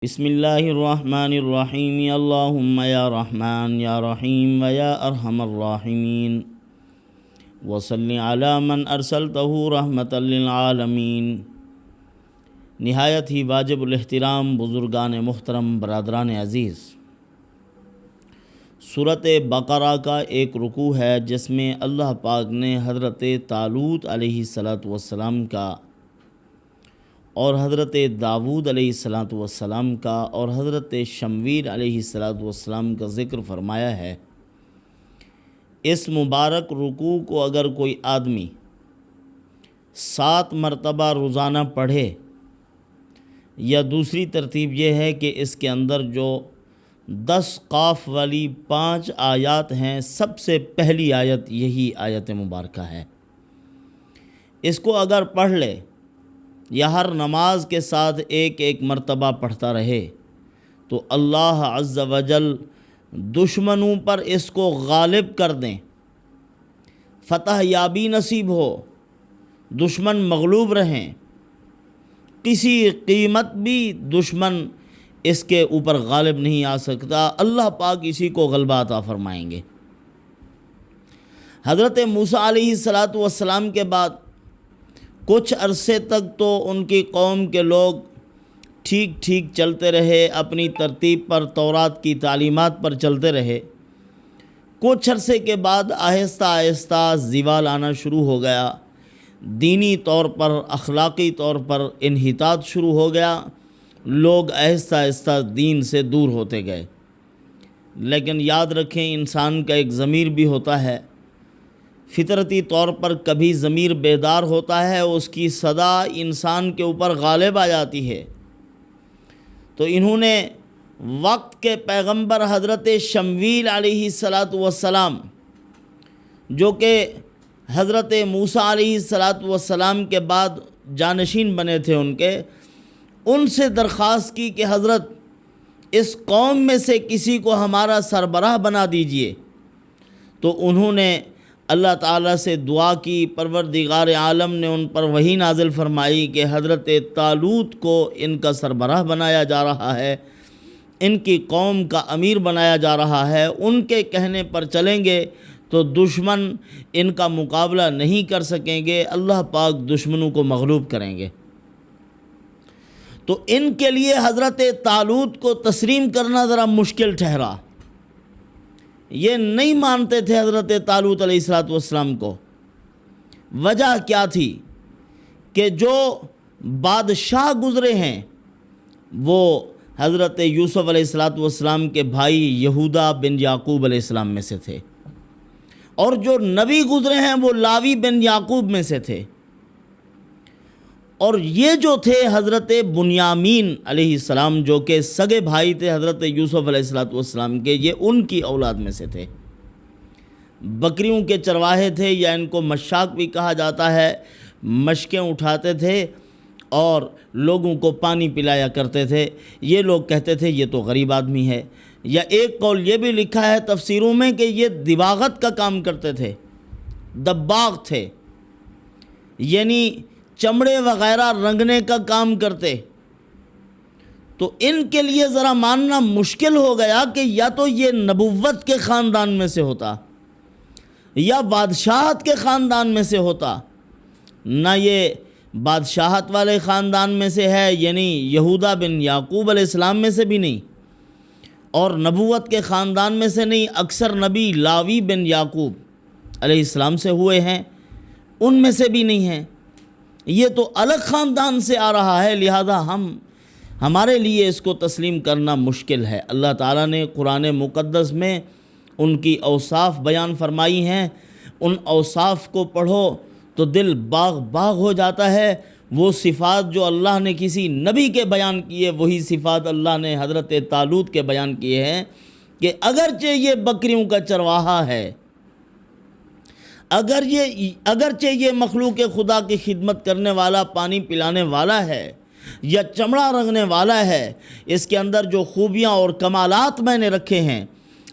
بسم اللہ الرحمن الرحیم اللہم یا رحمن یا رحیم و یا ارحم الراحمین وصلی علی من ارسلتہ رحمتا للعالمین۔ نہایت ہی واجب الاحترام بزرگان محترم، برادران عزیز، سورۃ بقرہ کا ایک رکوع ہے جس میں اللہ پاک نے حضرت طالوت علیہ السلام کا اور حضرت داود علیہ السلام کا اور حضرت شمویل علیہ السلام کا ذکر فرمایا ہے۔ اس مبارک رکوع کو اگر کوئی آدمی 7 مرتبہ روزانہ پڑھے، یا دوسری ترتیب یہ ہے کہ اس کے اندر جو 10 قاف والی 5 آیات ہیں، سب سے پہلی آیت یہی آیت مبارکہ ہے، اس کو اگر پڑھ لے یا ہر نماز کے ساتھ ایک ایک مرتبہ پڑھتا رہے تو اللہ عز و جل دشمنوں پر اس کو غالب کر دیں، فتح یابی نصیب ہو، دشمن مغلوب رہیں، کسی قیمت بھی دشمن اس کے اوپر غالب نہیں آ سکتا، اللہ پاک اسی کو غلبہ عطا فرمائیں گے۔ حضرت موسیٰ علیہ السلام کے بعد کچھ عرصے تک تو ان کی قوم کے لوگ ٹھیک ٹھیک چلتے رہے، اپنی ترتیب پر تورات کی تعلیمات پر چلتے رہے۔ کچھ عرصے کے بعد آہستہ آہستہ زوال آنا شروع ہو گیا، دینی طور پر، اخلاقی طور پر انحطاط شروع ہو گیا، لوگ آہستہ آہستہ دین سے دور ہوتے گئے۔ لیکن یاد رکھیں، انسان کا ایک ضمیر بھی ہوتا ہے، فطرتی طور پر کبھی ضمیر بیدار ہوتا ہے، اس کی صدا انسان کے اوپر غالب آ جاتی ہے۔ تو انہوں نے وقت کے پیغمبر حضرت شمویل علیہ السلام، جو کہ حضرت موسیٰ علیہ السلام کے بعد جانشین بنے تھے ان سے درخواست کی کہ حضرت اس قوم میں سے کسی کو ہمارا سربراہ بنا دیجئے۔ تو انہوں نے اللہ تعالیٰ سے دعا کی، پروردگار عالم نے ان پر وحی نازل فرمائی کہ حضرت طالوت کو ان کا سربراہ بنایا جا رہا ہے، ان کی قوم کا امیر بنایا جا رہا ہے، ان کے کہنے پر چلیں گے تو دشمن ان کا مقابلہ نہیں کر سکیں گے، اللہ پاک دشمنوں کو مغلوب کریں گے۔ تو ان کے لیے حضرت طالوت کو تسلیم کرنا ذرا مشکل ٹھہرا، یہ نہیں مانتے تھے حضرت طالوت علیہ السلام کو۔ وجہ کیا تھی کہ جو بادشاہ گزرے ہیں وہ حضرت یوسف علیہ السلام کے بھائی یہودا بن یعقوب علیہ السلام میں سے تھے، اور جو نبی گزرے ہیں وہ لاوی بن یعقوب میں سے تھے، اور یہ جو تھے حضرت بنیامین علیہ السلام، جو کہ سگے بھائی تھے حضرت یوسف علیہ السلام کے، یہ ان کی اولاد میں سے تھے۔ بکریوں کے چرواہے تھے، یا ان کو مشاک بھی کہا جاتا ہے، مشکیں اٹھاتے تھے اور لوگوں کو پانی پلایا کرتے تھے۔ یہ لوگ کہتے تھے یہ تو غریب آدمی ہے، یا ایک قول یہ بھی لکھا ہے تفسیروں میں کہ یہ دباغت کا کام کرتے تھے، دباغ تھے، یعنی چمڑے وغیرہ رنگنے کا کام کرتے۔ تو ان کے لیے ذرا ماننا مشکل ہو گیا کہ یا تو یہ نبوت کے خاندان میں سے ہوتا، یا بادشاہت کے خاندان میں سے ہوتا، نہ یہ بادشاہت والے خاندان میں سے ہے، یعنی یہودا بن یعقوب علیہ السلام میں سے بھی نہیں، اور نبوت کے خاندان میں سے نہیں، اکثر نبی لاوی بن یعقوب علیہ السلام سے ہوئے ہیں، ان میں سے بھی نہیں ہیں، یہ تو الگ خاندان سے آ رہا ہے، لہذا ہمارے لیے اس کو تسلیم کرنا مشکل ہے۔ اللہ تعالیٰ نے قرآن مقدس میں ان کی اوصاف بیان فرمائی ہیں، ان اوصاف کو پڑھو تو دل باغ باغ ہو جاتا ہے۔ وہ صفات جو اللہ نے کسی نبی کے بیان کیے، وہی صفات اللہ نے حضرت طالوت کے بیان کیے ہیں، کہ اگرچہ یہ بکریوں کا چرواہا ہے، اگرچہ یہ مخلوق خدا کی خدمت کرنے والا، پانی پلانے والا ہے، یا چمڑا رنگنے والا ہے، اس کے اندر جو خوبیاں اور کمالات میں نے رکھے ہیں،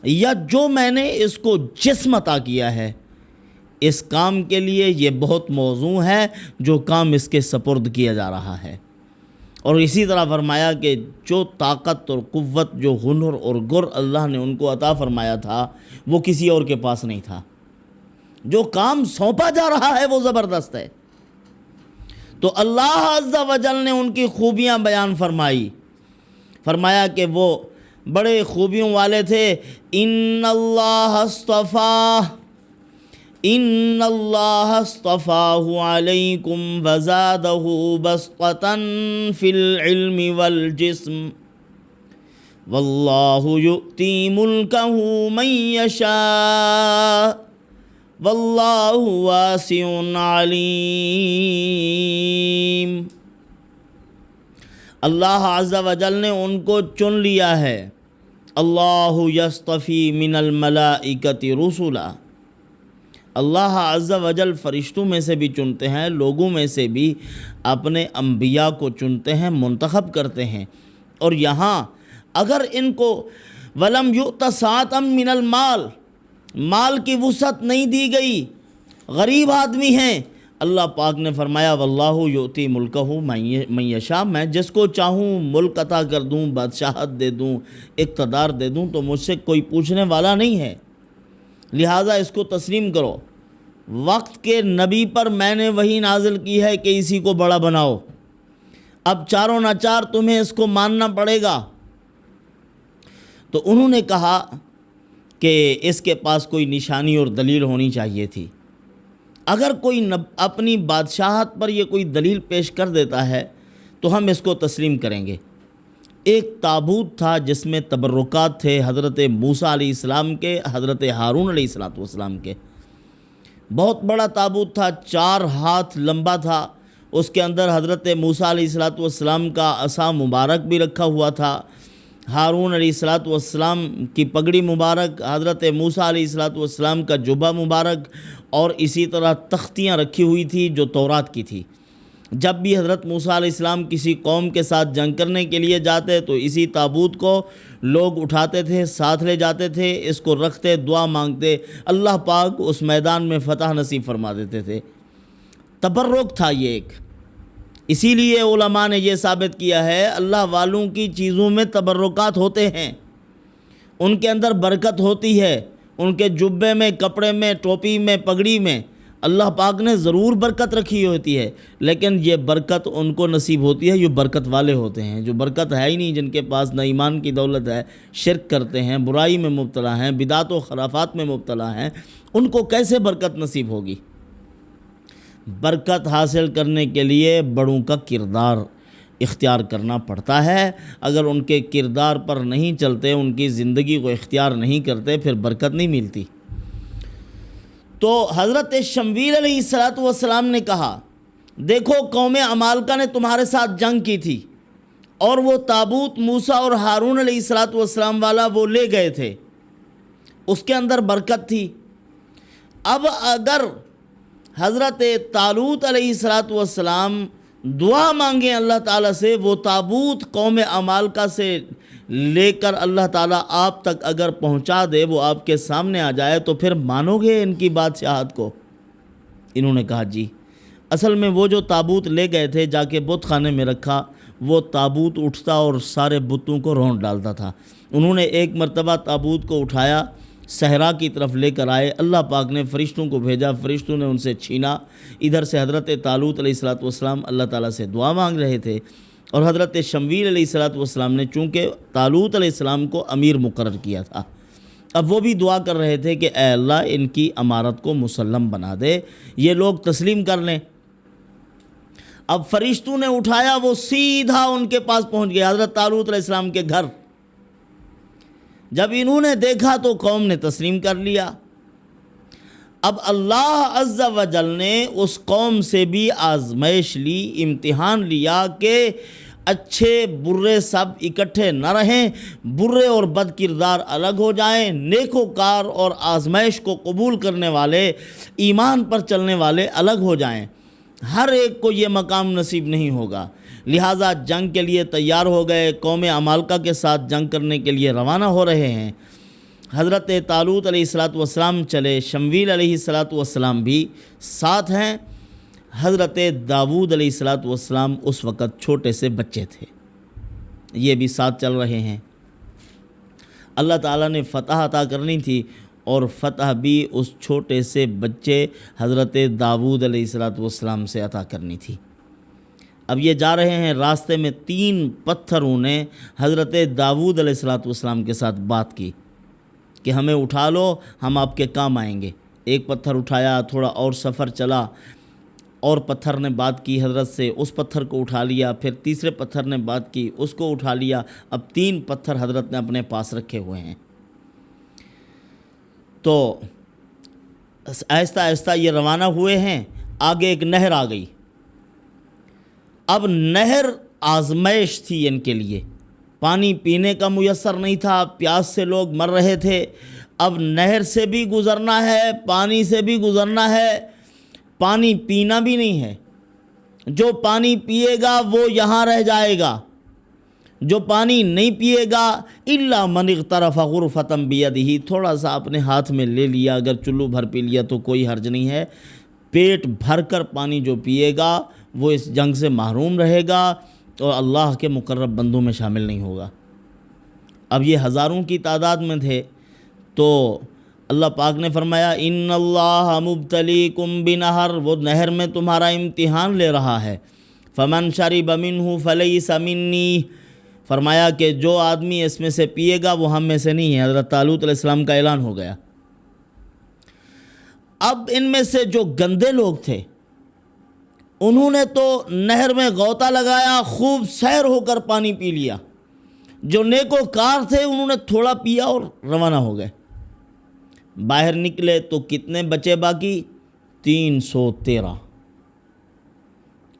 یا جو میں نے اس کو جسم عطا کیا ہے، اس کام کے لیے یہ بہت موزوں ہے جو کام اس کے سپرد کیا جا رہا ہے۔ اور اسی طرح فرمایا کہ جو طاقت اور قوت، جو ہنر اور گر اللہ نے ان کو عطا فرمایا تھا وہ کسی اور کے پاس نہیں تھا۔ جو کام سونپا جا رہا ہے وہ زبردست ہے۔ تو اللہ عز و جل نے ان کی خوبیاں بیان فرمایا کہ وہ بڑے خوبیوں والے تھے۔ ان اللہ اصطفاہ علیکم وزادہ بسطۃ فی العلم والجسم واللہ یؤتی ملکہ من یشاء واللہ واسع علیم۔ اللہ عز و جل نے ان کو چن لیا ہے۔ اللہ یصطفی من الملائکۃ رسلا، اللہ عز و جل فرشتوں میں سے بھی چنتے ہیں، لوگوں میں سے بھی اپنے انبیاء کو چنتے ہیں، منتخب کرتے ہیں۔ اور یہاں اگر ان کو ولم یؤت سعۃ من المال، مال کی وسعت نہیں دی گئی، غریب آدمی ہیں، اللہ پاک نے فرمایا واللہ یؤتی ملکہ من یشاء، میں جس کو چاہوں ملک عطا کر دوں، بادشاہت دے دوں، اقتدار دے دوں، تو مجھ سے کوئی پوچھنے والا نہیں ہے، لہٰذا اس کو تسلیم کرو۔ وقت کے نبی پر میں نے وحی نازل کی ہے کہ اسی کو بڑا بناؤ، اب چاروں ناچار تمہیں اس کو ماننا پڑے گا۔ تو انہوں نے کہا کہ اس کے پاس کوئی نشانی اور دلیل ہونی چاہیے تھی۔ اگر کوئی اپنی بادشاہت پر یہ کوئی دلیل پیش کر دیتا ہے تو ہم اس کو تسلیم کریں گے۔ ایک تابوت تھا جس میں تبرکات تھے حضرت موسیٰ علیہ السلام کے، حضرت ہارون علیہ السلام کے۔ بہت بڑا تابوت تھا، 4 ہاتھ لمبا تھا، اس کے اندر حضرت موسیٰ علیہ السلام کا عصا مبارک بھی رکھا ہوا تھا، ہارون علیہ السلام کی پگڑی مبارک، حضرت موسیٰ علیہ السلام کا جبہ مبارک، اور اسی طرح تختیاں رکھی ہوئی تھی جو تورات کی تھی۔ جب بھی حضرت موسیٰ علیہ السلام کسی قوم کے ساتھ جنگ کرنے کے لیے جاتے تو اسی تابوت کو لوگ اٹھاتے تھے، ساتھ لے جاتے تھے، اس کو رکھتے، دعا مانگتے، اللہ پاک اس میدان میں فتح نصیب فرما دیتے تھے۔ تبرک تھا یہ ایک، اسی لیے علماء نے یہ ثابت کیا ہے اللہ والوں کی چیزوں میں تبرکات ہوتے ہیں، ان کے اندر برکت ہوتی ہے، ان کے جبے میں، کپڑے میں، ٹوپی میں، پگڑی میں اللہ پاک نے ضرور برکت رکھی ہوتی ہے، لیکن یہ برکت ان کو نصیب ہوتی ہے جو برکت والے ہوتے ہیں۔ جو برکت ہے ہی نہیں، جن کے پاس نہ ایمان کی دولت ہے، شرک کرتے ہیں، برائی میں مبتلا ہیں، بدعت و خرافات میں مبتلا ہیں، ان کو کیسے برکت نصیب ہوگی؟ برکت حاصل کرنے کے لیے بڑوں کا کردار اختیار کرنا پڑتا ہے۔ اگر ان کے کردار پر نہیں چلتے، ان کی زندگی کو اختیار نہیں کرتے، پھر برکت نہیں ملتی۔ تو حضرت شمویل علیہ السلام نے کہا دیکھو قوم عمالقہ نے تمہارے ساتھ جنگ کی تھی اور وہ تابوت موسیٰ اور ہارون علیہ السلام والا وہ لے گئے تھے، اس کے اندر برکت تھی۔ اب اگر حضرت طالوت علیہ السلام دعا مانگیں اللہ تعالیٰ سے، وہ تابوت قوم عمالقہ سے لے کر اللہ تعالیٰ آپ تک اگر پہنچا دے، وہ آپ کے سامنے آ جائے، تو پھر مانو گے ان کی بادشاہت کو؟ انہوں نے کہا جی۔ اصل میں وہ جو تابوت لے گئے تھے، جا کے بت خانے میں رکھا، وہ تابوت اٹھتا اور سارے بتوں کو رونٹ ڈالتا تھا۔ انہوں نے ایک مرتبہ تابوت کو اٹھایا، صحرا کی طرف لے کر آئے، اللہ پاک نے فرشتوں کو بھیجا، فرشتوں نے ان سے چھینا۔ ادھر سے حضرت طالوت علیہ السلام اللہ تعالیٰ سے دعا مانگ رہے تھے، اور حضرت شمویل علیہ السلام نے چونکہ طالوت علیہ السلام کو امیر مقرر کیا تھا، اب وہ بھی دعا کر رہے تھے کہ اے اللہ ان کی امارت کو مسلم بنا دے، یہ لوگ تسلیم کر لیں۔ اب فرشتوں نے اٹھایا، وہ سیدھا ان کے پاس پہنچ گیا، حضرت طالوت علیہ السلام کے گھر۔ جب انہوں نے دیکھا تو قوم نے تسلیم کر لیا۔ اب اللہ عز و جل نے اس قوم سے بھی آزمائش لی، امتحان لیا کہ اچھے برے سب اکٹھے نہ رہیں، برے اور بد کردار الگ ہو جائیں، نیکوکار اور آزمائش کو قبول کرنے والے، ایمان پر چلنے والے الگ ہو جائیں۔ ہر ایک کو یہ مقام نصیب نہیں ہوگا، لہٰذا جنگ کے لیے تیار ہو گئے، قوم عمالقہ کے ساتھ جنگ کرنے کے لیے روانہ ہو رہے ہیں۔ حضرت طالوت علیہ السلام چلے، شمویل علیہ السلام بھی ساتھ ہیں، حضرت داؤد علیہ السلام اس وقت چھوٹے سے بچے تھے، یہ بھی ساتھ چل رہے ہیں۔ اللہ تعالیٰ نے فتح عطا کرنی تھی، اور فتح بھی اس چھوٹے سے بچے حضرت داؤد علیہ السلام سے عطا کرنی تھی۔ اب یہ جا رہے ہیں، راستے میں 3 پتھروں نے حضرت داؤد علیہ السلام کے ساتھ بات کی کہ ہمیں اٹھا لو، ہم آپ کے کام آئیں گے۔ ایک پتھر اٹھایا، تھوڑا اور سفر چلا، اور پتھر نے بات کی حضرت سے، اس پتھر کو اٹھا لیا، پھر تیسرے پتھر نے بات کی، اس کو اٹھا لیا۔ اب 3 پتھر حضرت نے اپنے پاس رکھے ہوئے ہیں۔ تو آہستہ آہستہ یہ روانہ ہوئے ہیں، آگے ایک نہر آ گئی۔ اب نہر آزمائش تھی ان کے لیے، پانی پینے کا میسر نہیں تھا، پیاس سے لوگ مر رہے تھے۔ اب نہر سے بھی گزرنا ہے، پانی سے بھی گزرنا ہے، پانی پینا بھی نہیں ہے۔ جو پانی پیے گا وہ یہاں رہ جائے گا، جو پانی نہیں پیے گا الا من اغترف غرفۃ بیدہ، تھوڑا سا اپنے ہاتھ میں لے لیا، اگر چلو بھر پی لیا تو کوئی حرج نہیں ہے۔ پیٹ بھر کر پانی جو پیے گا وہ اس جنگ سے محروم رہے گا اور اللہ کے مقرب بندوں میں شامل نہیں ہوگا۔ اب یہ ہزاروں کی تعداد میں تھے، تو اللہ پاک نے فرمایا ان اللہ مبتلیکم بنہر، وہ نہر میں تمہارا امتحان لے رہا ہے۔ فمن شرب منہ فلیس منی، فرمایا کہ جو آدمی اس میں سے پیے گا وہ ہم میں سے نہیں ہے۔ حضرت طالوت علیہ السلام کا اعلان ہو گیا۔ اب ان میں سے جو گندے لوگ تھے انہوں نے تو نہر میں غوطہ لگایا، خوب سیر ہو کر پانی پی لیا۔ جو نیکوکار تھے انہوں نے تھوڑا پیا اور روانہ ہو گئے۔ باہر نکلے تو کتنے بچے باقی؟ 313۔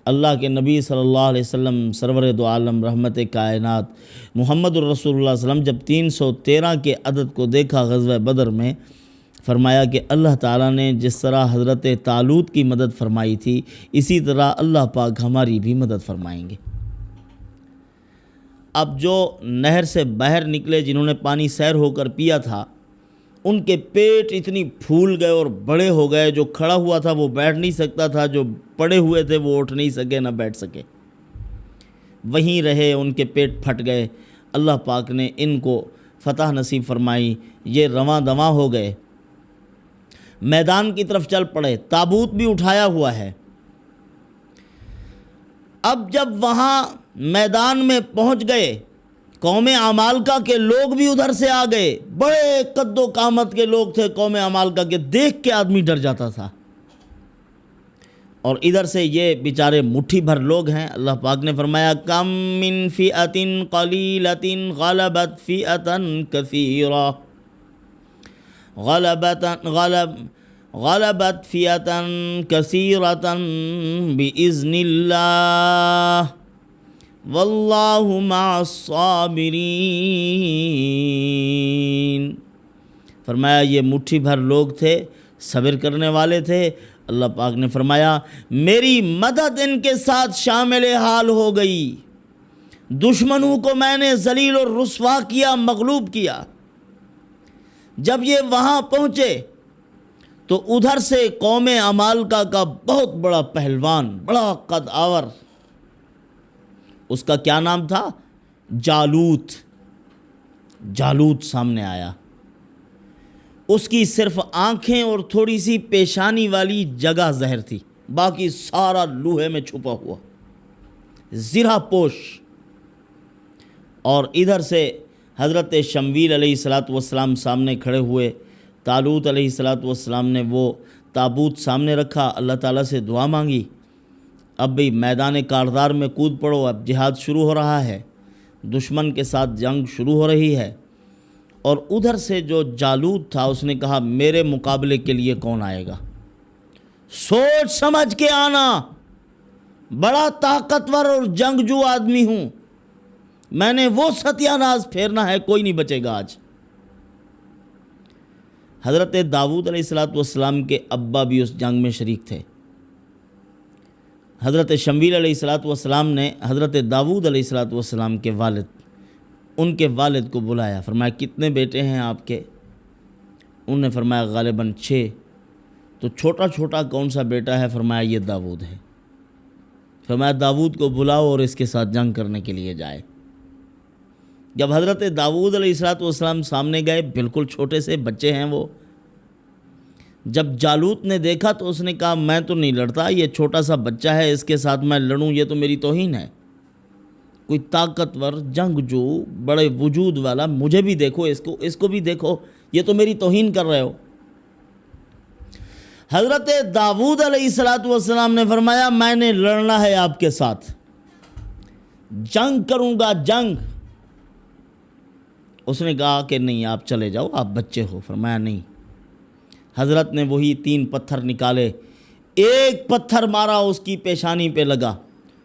اللہ کے نبی صلی اللہ علیہ وسلم سرور دو عالم رحمت کائنات محمد الرسول اللہ صلی اللہ علیہ وسلم جب 313 کے عدد کو دیکھا غزوہ بدر میں، فرمایا کہ اللہ تعالیٰ نے جس طرح حضرت طالوت کی مدد فرمائی تھی اسی طرح اللہ پاک ہماری بھی مدد فرمائیں گے۔ اب جو نہر سے باہر نکلے، جنہوں نے پانی سیر ہو کر پیا تھا، ان کے پیٹ اتنی پھول گئے اور بڑے ہو گئے، جو کھڑا ہوا تھا وہ بیٹھ نہیں سکتا تھا، جو پڑے ہوئے تھے وہ اٹھ نہیں سکے نہ بیٹھ سکے، وہیں رہے، ان کے پیٹ پھٹ گئے۔ اللہ پاک نے ان کو فتح نصیب فرمائی، یہ رواں دواں ہو گئے، میدان کی طرف چل پڑے۔ تابوت بھی اٹھایا ہوا ہے۔ اب جب وہاں میدان میں پہنچ گئے، قوم عمالقہ کے لوگ بھی ادھر سے آ گئے، بڑے قد و قامت کے لوگ تھے قوم عمالقہ کے، دیکھ کے آدمی ڈر جاتا تھا۔ اور ادھر سے یہ بیچارے مٹھی بھر لوگ ہیں۔ اللہ پاک نے فرمایا کم من فئۃ قلیلۃ غلبت فئۃ کثیرہ، غلبت فئۃ کثیرۃ بإذن اللہ واللہ مع الصابرین۔ فرمایا یہ مٹھی بھر لوگ تھے، صبر کرنے والے تھے۔ اللہ پاک نے فرمایا میری مدد ان کے ساتھ شامل حال ہو گئی، دشمنوں کو میں نے ذلیل اور رسوا کیا، مغلوب کیا۔ جب یہ وہاں پہنچے تو ادھر سے قوم عمالقہ کا بہت بڑا پہلوان، بڑا قد آور، اس کا کیا نام تھا؟ جالوت۔ جالوت سامنے آیا۔ اس کی صرف آنکھیں اور تھوڑی سی پیشانی والی جگہ زہر تھی، باقی سارا لوہے میں چھپا ہوا، زرہ پوش۔ اور ادھر سے حضرت شمویل علیہ السلام سامنے کھڑے ہوئے۔ طالوت علیہ السلام نے وہ تابوت سامنے رکھا، اللہ تعالیٰ سے دعا مانگی، اب بھی میدان کاردار میں کود پڑو، اب جہاد شروع ہو رہا ہے، دشمن کے ساتھ جنگ شروع ہو رہی ہے۔ اور ادھر سے جو جالوت تھا اس نے کہا میرے مقابلے کے لیے کون آئے گا؟ سوچ سمجھ کے آنا، بڑا طاقتور اور جنگجو آدمی ہوں، میں نے وہ ستیہ ناز پھیرنا ہے، کوئی نہیں بچے گا آج۔ حضرت داؤد علیہ السلام کے ابا بھی اس جنگ میں شریک تھے۔ حضرت شمویل علیہ السلام نے حضرت داؤد علیہ السلام کے والد، ان کے والد کو بلایا، فرمایا کتنے بیٹے ہیں آپ کے؟ انہوں نے فرمایا غالباً 6۔ تو چھوٹا چھوٹا کون سا بیٹا ہے؟ فرمایا یہ داؤد ہے۔ فرمایا داود کو بلاؤ اور اس کے ساتھ جنگ کرنے کے لیے جائے۔ جب حضرت داود علیہ السلام سامنے گئے، بالکل چھوٹے سے بچے ہیں وہ، جب جالوت نے دیکھا تو اس نے کہا میں تو نہیں لڑتا، یہ چھوٹا سا بچہ ہے، اس کے ساتھ میں لڑوں یہ تو میری توہین ہے۔ کوئی طاقتور جنگجو بڑے وجود والا، مجھے بھی دیکھو، اس کو بھی دیکھو، یہ تو میری توہین کر رہے ہو۔ حضرت داود علیہ السلام نے فرمایا میں نے لڑنا ہے آپ کے ساتھ، جنگ کروں گا جنگ۔ اس نے کہا کہ نہیں آپ چلے جاؤ، آپ بچے ہو۔ فرمایا نہیں۔ حضرت نے وہی 3 پتھر نکالے، ایک پتھر مارا اس کی پیشانی پہ لگا،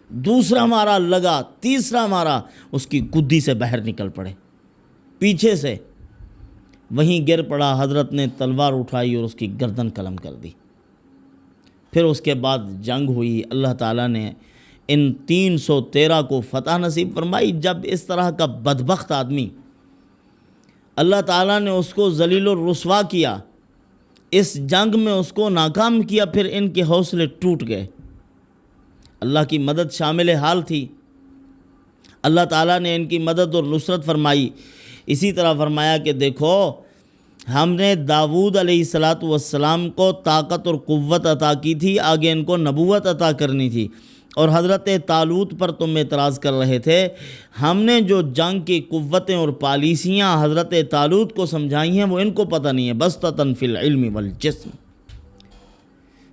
دوسرا مارا لگا، تیسرا مارا اس کی گدی سے باہر نکل پڑے، پیچھے سے وہیں گر پڑا۔ حضرت نے تلوار اٹھائی اور اس کی گردن قلم کر دی۔ پھر اس کے بعد جنگ ہوئی، اللہ تعالیٰ نے ان 313 کو فتح نصیب فرمائی۔ جب اس طرح کا بدبخت آدمی، اللہ تعالیٰ نے اس کو ذلیل و رسوا کیا، اس جنگ میں اس کو ناکام کیا، پھر ان کے حوصلے ٹوٹ گئے۔ اللہ کی مدد شامل حال تھی، اللہ تعالیٰ نے ان کی مدد اور نصرت فرمائی۔ اسی طرح فرمایا کہ دیکھو ہم نے داود علیہ السلام کو طاقت اور قوت عطا کی تھی، آگے ان کو نبوت عطا کرنی تھی، اور حضرت طالوت پر تم اعتراض کر رہے تھے۔ ہم نے جو جنگ کی قوتیں اور پالیسیاں حضرت طالوت کو سمجھائی ہیں وہ ان کو پتہ نہیں ہے۔ بسطۃ فی العلم والجسم،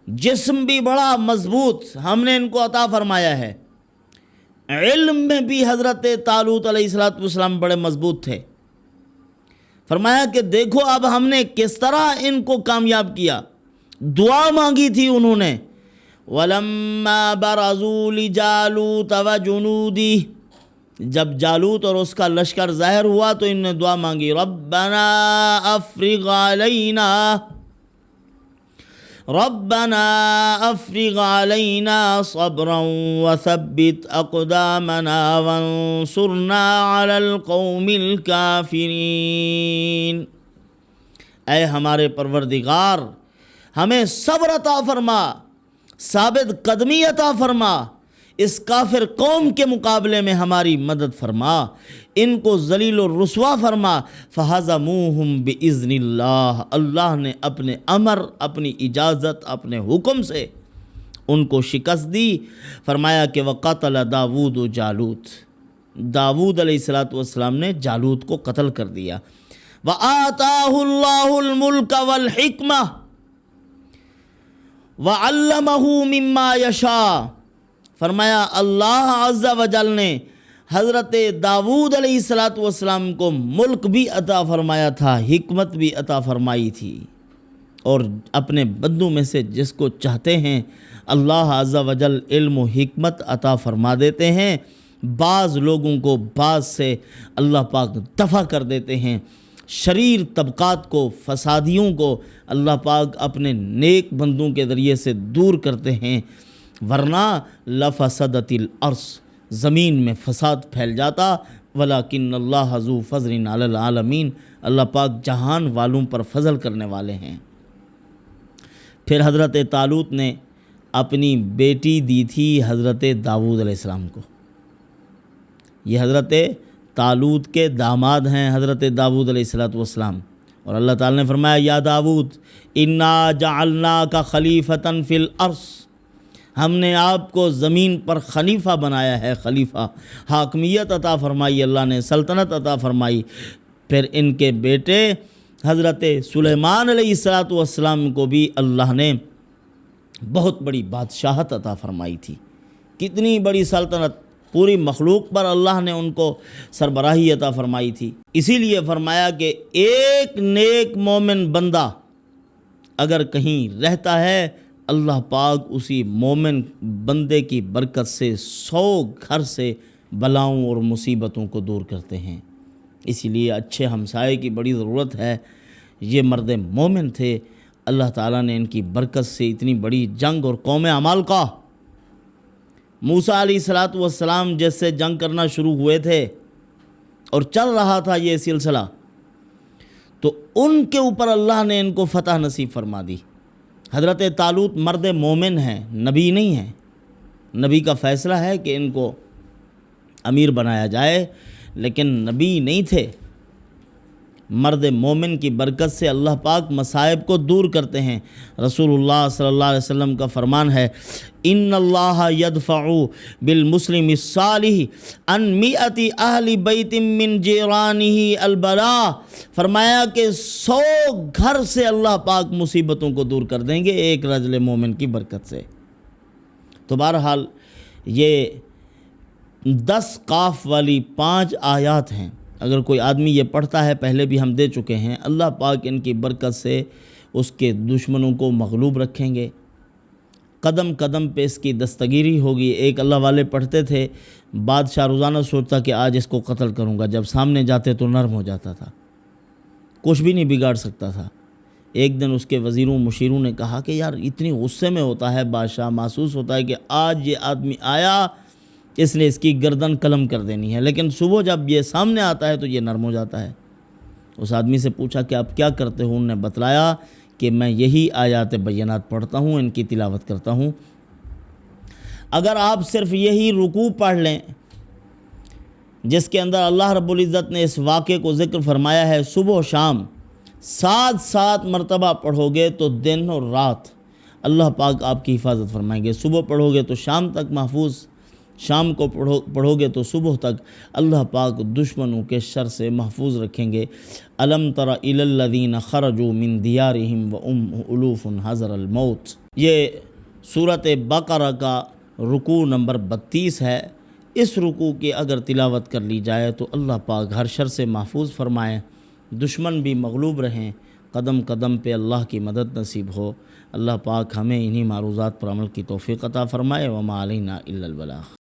جسم بھی بڑا مضبوط ہم نے ان کو عطا فرمایا ہے، علم میں بھی حضرت طالوت علیہ السلام بڑے مضبوط تھے۔ فرمایا کہ دیکھو اب ہم نے کس طرح ان کو کامیاب کیا۔ دعا مانگی تھی انہوں نے، وَلَمَّا بَرَزُوا لِجَالُوتَ وَجُنُودِهِ، جب جالوت اور اس کا لشکر ظاہر ہوا تو انہوں نے دعا مانگی، رَبَّنَا أَفْرِغْ عَلَيْنَا صَبْرًا وَثَبِّتْ أَقْدَامَنَا وَانصُرْنَا عَلَى الْقَوْمِ الْكَافِرِينَ۔ اے ہمارے پروردگار ہمیں صبر عطا فرما، ثابت قدمی عطا فرما، اس کافر قوم کے مقابلے میں ہماری مدد فرما، ان کو ذلیل و رسوا فرما۔ فَهَزَمُوهُمْ بِإِذْنِ اللَّهِ، اللہ نے اپنے امر، اپنی اجازت، اپنے حکم سے ان کو شکست دی۔ فرمایا کہ وَقَتَلَ داود جالوت، داود علیہ السلام نے جالوت کو قتل کر دیا۔ وَآتَاهُ اللَّهُ الْمُلْكَ وَالْحِكْمَةَ وَعَلَّمَهُ مِمَّا يَشَاءُ، فرمایا اللہ عز و جل نے حضرت داود علیہ السلام کو ملک بھی عطا فرمایا تھا، حکمت بھی عطا فرمائی تھی، اور اپنے بندوں میں سے جس کو چاہتے ہیں اللہ عز و جل علم و حکمت عطا فرما دیتے ہیں۔ بعض لوگوں کو بعض سے اللہ پاک دفع کر دیتے ہیں، شریر طبقات کو، فسادیوں کو اللہ پاک اپنے نیک بندوں کے ذریعے سے دور کرتے ہیں، ورنہ لفسدت الارض، زمین میں فساد پھیل جاتا۔ ولیکن اللہ ذو فضل علی العالمین، اللہ پاک جہان والوں پر فضل کرنے والے ہیں۔ پھر حضرت طالوت نے اپنی بیٹی دی تھی حضرت داود علیہ السلام کو، یہ حضرت طالوت کے داماد ہیں حضرت داود علیہ السلام، اور اللہ تعالیٰ نے فرمایا یا داود انا جعلناک خلیفۃ فی الارض، ہم نے آپ کو زمین پر خلیفہ بنایا ہے، خلیفہ، حاکمیت عطا فرمائی، اللہ نے سلطنت عطا فرمائی۔ پھر ان کے بیٹے حضرت سلیمان علیہ السلام کو بھی اللہ نے بہت بڑی بادشاہت عطا فرمائی تھی، کتنی بڑی سلطنت، پوری مخلوق پر اللہ نے ان کو سربراہی عطا فرمائی تھی۔ اسی لیے فرمایا کہ ایک نیک مومن بندہ اگر کہیں رہتا ہے، اللہ پاک اسی مومن بندے کی برکت سے 100 گھر سے بلاؤں اور مصیبتوں کو دور کرتے ہیں۔ اسی لیے اچھے ہمسائے کی بڑی ضرورت ہے۔ یہ مرد مومن تھے، اللہ تعالیٰ نے ان کی برکت سے اتنی بڑی جنگ، اور قوم عمالقہ موسیٰ علیہ السلام جیسے جنگ کرنا شروع ہوئے تھے اور چل رہا تھا یہ سلسلہ، تو ان کے اوپر اللہ نے ان کو فتح نصیب فرما دی۔ حضرت طالوت مرد مومن ہیں، نبی نہیں ہیں، نبی کا فیصلہ ہے کہ ان کو امیر بنایا جائے، لیکن نبی نہیں تھے۔ مرد مومن کی برکت سے اللہ پاک مصائب کو دور کرتے ہیں۔ رسول اللہ صلی اللہ علیہ وسلم کا فرمان ہے، ان اللہ یدفع بالمسلم الصالح عن 100 اہل بیت من جیرانہ البلاء، فرمایا کہ 100 گھر سے اللہ پاک مصیبتوں کو دور کر دیں گے ایک رجل مومن کی برکت سے۔ تو بہرحال یہ 10 قاف والی 5 آیات ہیں، اگر کوئی آدمی یہ پڑھتا ہے، پہلے بھی ہم دے چکے ہیں، اللہ پاک ان کی برکت سے اس کے دشمنوں کو مغلوب رکھیں گے، قدم قدم پہ اس کی دستگیری ہوگی۔ ایک اللہ والے پڑھتے تھے، بادشاہ روزانہ سوچتا کہ آج اس کو قتل کروں گا، جب سامنے جاتے تو نرم ہو جاتا تھا، کچھ بھی نہیں بگاڑ سکتا تھا۔ ایک دن اس کے وزیروں مشیروں نے کہا کہ یار اتنی غصے میں ہوتا ہے بادشاہ، محسوس ہوتا ہے کہ آج یہ آدمی آیا اس لیے اس کی گردن قلم کر دینی ہے، لیکن صبح جب یہ سامنے آتا ہے تو یہ نرم ہو جاتا ہے۔ اس آدمی سے پوچھا کہ آپ کیا کرتے ہو؟ انہوں نے بتلایا کہ میں یہی آیات بینات پڑھتا ہوں، ان کی تلاوت کرتا ہوں۔ اگر آپ صرف یہی رکوع پڑھ لیں جس کے اندر اللہ رب العزت نے اس واقعے کو ذکر فرمایا ہے، صبح و شام 7 مرتبہ پڑھو گے تو دن اور رات اللہ پاک آپ کی حفاظت فرمائیں گے۔ صبح پڑھو گے تو شام تک محفوظ، شام کو پڑھو گے تو صبح تک اللہ پاک دشمنوں کے شر سے محفوظ رکھیں گے۔ الم تر الی الذین خرجوا من دیارہم وهم الوف حذر الموت، یہ سورۃ بقرہ کا رکوع نمبر 32 ہے۔ اس رکوع کی اگر تلاوت کر لی جائے تو اللہ پاک ہر شر سے محفوظ فرمائے، دشمن بھی مغلوب رہیں، قدم قدم پہ اللہ کی مدد نصیب ہو۔ اللہ پاک ہمیں انہی معروضات پر عمل کی توفیق عطا فرمائے۔ وما علینا الا البلاغ۔